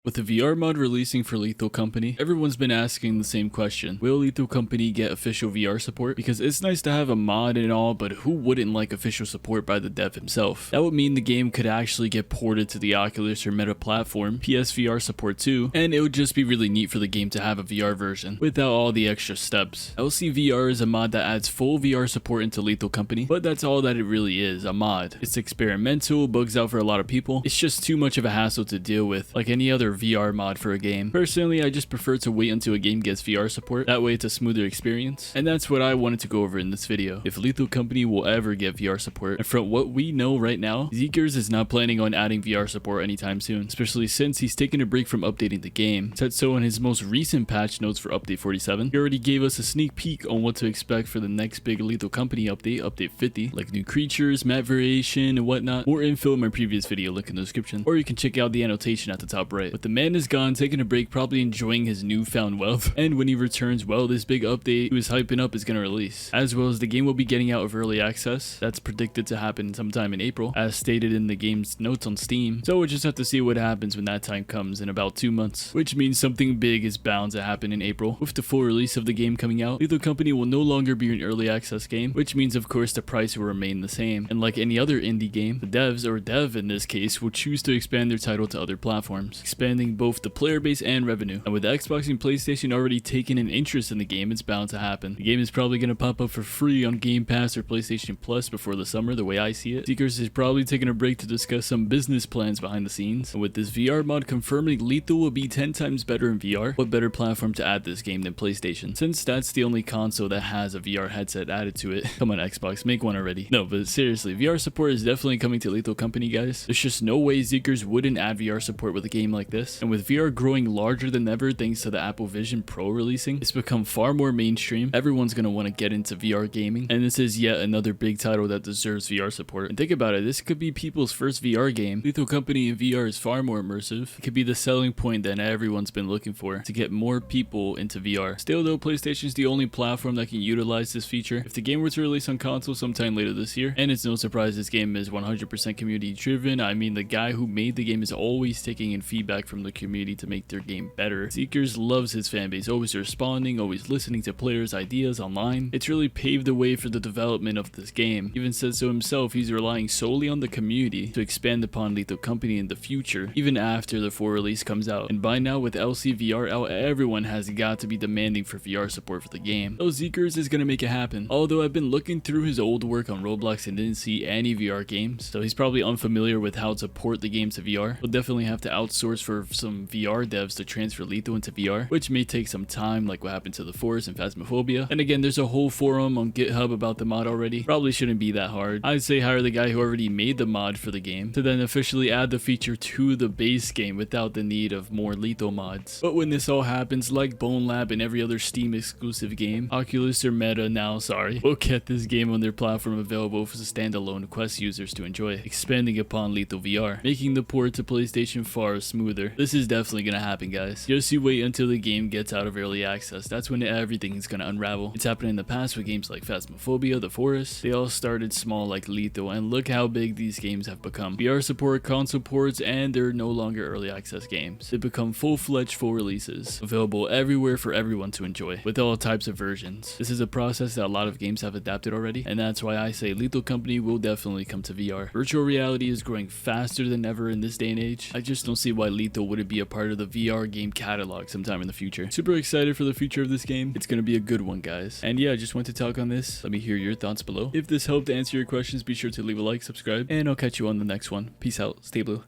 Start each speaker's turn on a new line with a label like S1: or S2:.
S1: With the VR mod releasing for Lethal Company, everyone's been asking the same question. Will Lethal Company get official VR support? Because it's nice to have a mod and all, but who wouldn't like official support by the dev himself? That would mean the game could actually get ported to the Oculus or Meta platform, PSVR support too, and it would just be really neat for the game to have a VR version, without all the extra steps. LCVR is a mod that adds full VR support into Lethal Company, but that's all that it really is, a mod. It's experimental, bugs out for a lot of people. It's just too much of a hassle to deal with, like any other VR mod for a game. Personally, I just prefer to wait until a game gets VR support, that way it's a smoother experience, and that's what I wanted to go over in this video. If Lethal Company will ever get VR support, and from what we know right now, Zeekers is not planning on adding VR support anytime soon, especially since he's taken a break from updating the game. Said so in his most recent patch notes for update 47. He already gave us a sneak peek on what to expect for the next big Lethal Company update, update 50, like new creatures, map variation, and whatnot. More info in my previous video, link in the description, or you can check out the annotation at the top right. But the man is gone, taking a break, probably enjoying his newfound wealth, and when he returns, well, this big update he was hyping up is gonna release, as well as the game will be getting out of early access. That's predicted to happen sometime in April, as stated in the game's notes on Steam, so we'll just have to see what happens when that time comes in about 2 months, which means something big is bound to happen in April. With the full release of the game coming out, Lethal Company will no longer be an early access game, which means of course the price will remain the same, and like any other indie game, the devs, or dev in this case, will choose to expand their title to other platforms, expanding both the player base and revenue. And with Xbox and PlayStation already taking an interest in the game, it's bound to happen. The game is probably going to pop up for free on Game Pass or PlayStation Plus before the summer, the way I see it. Seekers is probably taking a break to discuss some business plans behind the scenes, and with this VR mod confirming Lethal will be 10 times better in VR, what better platform to add this game than PlayStation, since that's the only console that has a VR headset added to it. Come on Xbox, make one already. No, but seriously, VR support is definitely coming to Lethal Company, guys. There's just no way Zeekers wouldn't add VR support with a game like this, and with VR growing larger than ever thanks to the Apple Vision Pro releasing, it's become far more mainstream. Everyone's gonna want to get into VR gaming, and this is yet another big title that deserves VR support. And think about it, this could be people's first VR game. Lethal Company in VR is far more immersive. It could be the selling point that everyone's been looking for to get more people into VR. Still though, PlayStation is the only platform that can utilize this feature. If the game were to release on console sometime later this year, and it's no surprise this game is 100% community driven, I mean the guy who made the game is always taking in feedback from the community to make their game better. Zeekers loves his fanbase, always responding, always listening to players' ideas online. It's really paved the way for the development of this game. He even said so himself, he's relying solely on the community to expand upon Lethal Company in the future, even after the full release comes out. And by now with LCVR out, everyone has got to be demanding for VR support for the game. So Zeekers is gonna make it happen. Although I've been looking through his old work on Roblox and didn't see any VR games, so he's probably unfamiliar with how to port the game to VR. We'll definitely have to outsource for some VR devs to transfer Lethal into VR, which may take some time, like what happened to The Forest and Phasmophobia. And again, there's a whole forum on GitHub about the mod already. Probably shouldn't be that hard. I'd say hire the guy who already made the mod for the game to then officially add the feature to the base game without the need of more Lethal mods. But when this all happens, like Bone Lab and every other Steam exclusive game, Oculus or Meta now, will get this game on their platform available for the standalone Quest users to enjoy, expanding upon Lethal VR, making the port to PlayStation far smoother. This is definitely gonna happen, guys. Just you wait until the game gets out of early access. That's when everything is gonna unravel. It's happened in the past with games like Phasmophobia, The Forest. They all started small like Lethal, and look how big these games have become. VR support, console ports, and they're no longer early access games. They become full-fledged full releases, available everywhere for everyone to enjoy, with all types of versions. This is a process that a lot of games have adapted already, and that's why I say Lethal Company will definitely come to VR. Virtual reality is growing faster than ever in this day and age. I just don't see why Lethal wouldn't be a part of the VR game catalog sometime in the future. Super excited for the future of this game. It's gonna be a good one, guys. And yeah, I just want to talk on this. Let me hear your thoughts below. If this helped answer your questions, be sure to leave a like, subscribe, and I'll catch you on the next one. Peace out, stay blue.